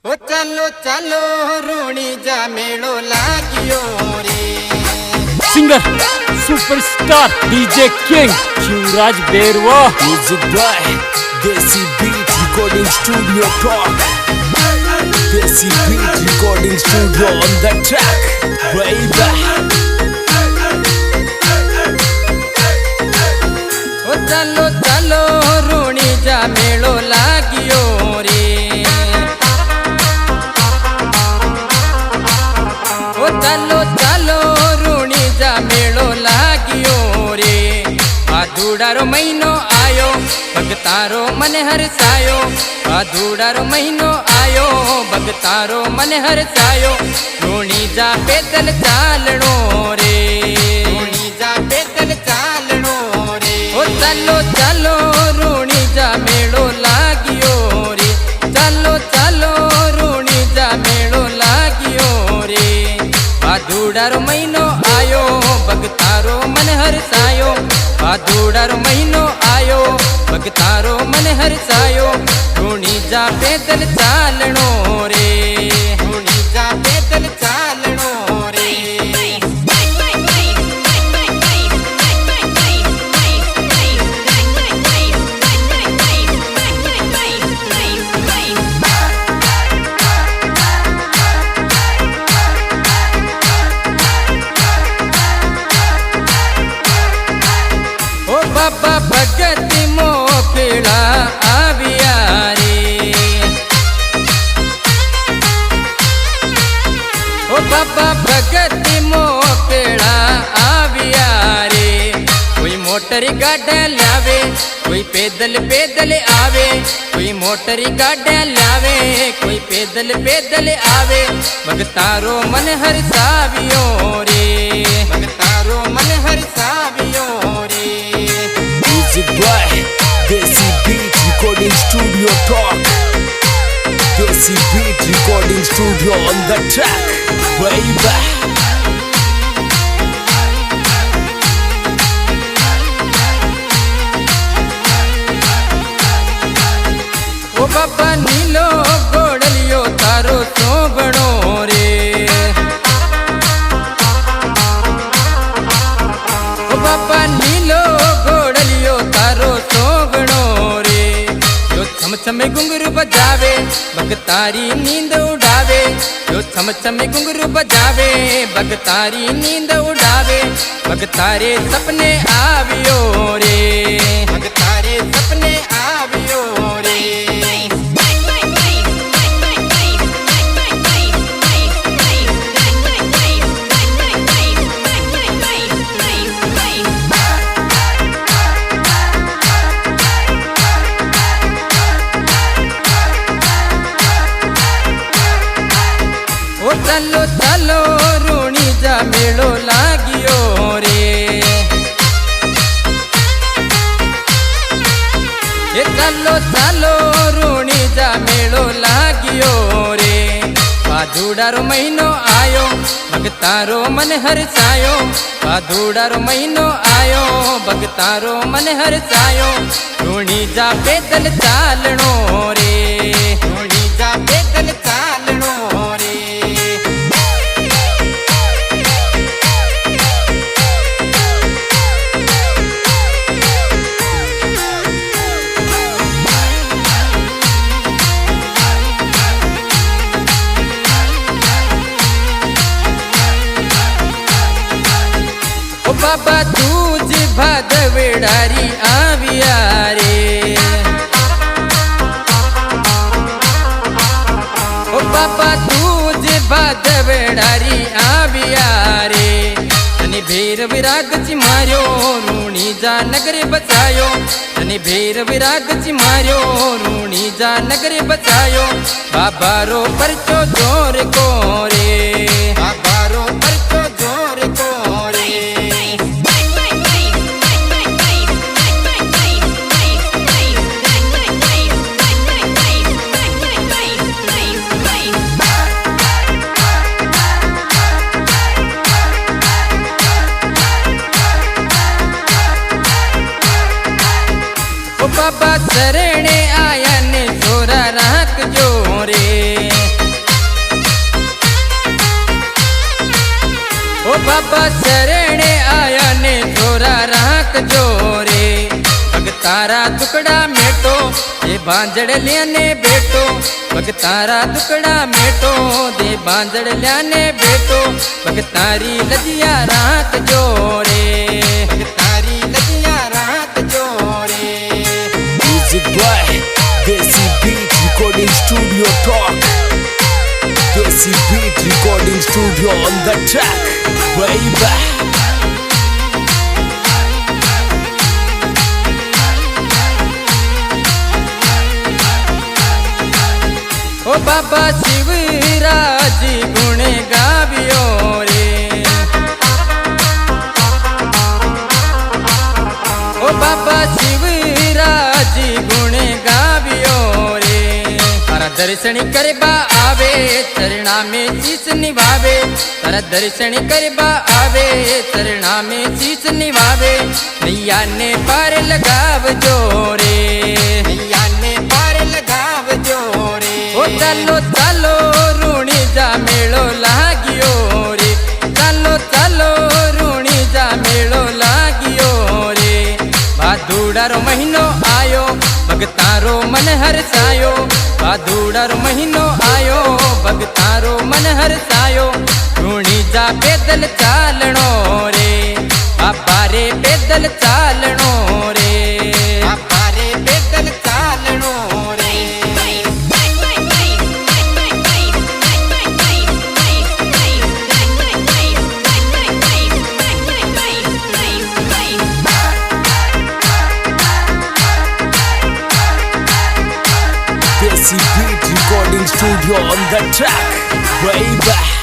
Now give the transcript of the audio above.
ओ चलो चलो रूणी जा मेलो लागियो रे। Singer superstar DJ king Shivraj Berwa. Music by Desi Beat Recording Studio Talk. Desi Beat Recording Studio on the track baby। ओ चलो चलो रूणी जा मेलो लागियो रे। ओ चलो चलो रूणी जा मेलो लागियो रे। आधूडारो महीनो आयो भगतारो मन हरसायो। आधूडारो महीनो आयो भगतारो मन हरसायो। रूणी जा पैदल चालणो रे। रूणी जा पैदल चालणो रे। ओ चलो चलो रूणी जा मेलो लागियो रे। चलो चलो रूणी जा मेलो लागियो रे। आधूडारो महीनो आयो भगतारो मन हरसायो। आधूडारो महीनो आयो भगतारो मन हरसायो। रूणी जा पैदल चालणो रे। रूणी जा पैदल चालणो रे। ओ बाबा भगति मोकला आविया रे। ओ बाबा भगति मोकला आविया रे। कोई मोटर गाड़ा लावे कोई पैदल पैदल आवे। कोई मोटर गाड़ा लावे कोई पैदल पैदल आवे। भगतारो मन हरसावियो रे। भगतारो मन हरसावियो रे। Music by Desi Beat Recording Studio Talk. Desi Beat Recording Studio on the track baby। ओ बाबा नीलो गोड़लियो तारो सोबणो रे। ओ बाबा नीलो गोड़लियो तारो सोबणो रे। जो छम छम घुंघरू बजावे भगतारी नींद उड़ावे। जो छम छम घुंघरू बजावे भगतारी नींद उड़ावे। भगतारे सपने आवियो रे। भगतारे सपने आवियो रे। ओ चलो चलो रूणी जा मेलो लागियो रे। ए चलो चलो रूणी जा मेलो लागियो रे। आधूडारो महीनो आयो भगतारो मन हरसायो। आधूडारो महीनो आयो भगतारो मन हरसायो। रूणी जा पैदल चालणो रे। रूणी जा पैदल चालणो रे। ओ बाबा तूज भादवेडारी आविया रे। ओ बाबा तूज भादवेडारी आविया रे। तनी भेर विराग ची मार्यो रूणी जा नगर बचायो। तनी भेर विराग ची मार्यो रूणी जा नगर बचायो। बाबारो परचो जोर को रे। बाबारो परचो जोर को रे। ओ बाबा शरणे आया ने छोरा राख जो रे। बाबा शरणे आया ने छोरा राख जोरे पग तारा दुकड़ा मेटो दे बांजड़ लियाने बेटो पग तारा दुकड़ा मेटो दे बांजड़ लियाने बेटो पग तारी लजिया राख जोरे पग तारी लजिया राख जोरे Music by Desi Beat Recording Studio Talk. Desi Beat Recording Studio on the track, baby. ओ बाबा शिवराज गुण गावियो रे ओ बाबा शिवराज गुण गावियो रे तारा दर्शन करबा आवे चरणा में शीश निभावे तारा दर्शन करबा आवे चरणा में शीश निभावे नैया ने पार लगाव जोरे नैया ने पार लगाव जोरे ओ चालो चालो रूणी जा मेलो लागियो रे चालो चालो रूणी जा मेलो लागियो रे भादुड़ारो महीनो आयो भगतारो मन हरसायो भादुड़ारो महीनो आयो भगतारो मन हरसायो रूणी जा पैदल चालणो रे बाबा रे पैदल चालणो रे बाबा रे पैदल चालणो रे Desi Beat Recording Studio on the track, baby.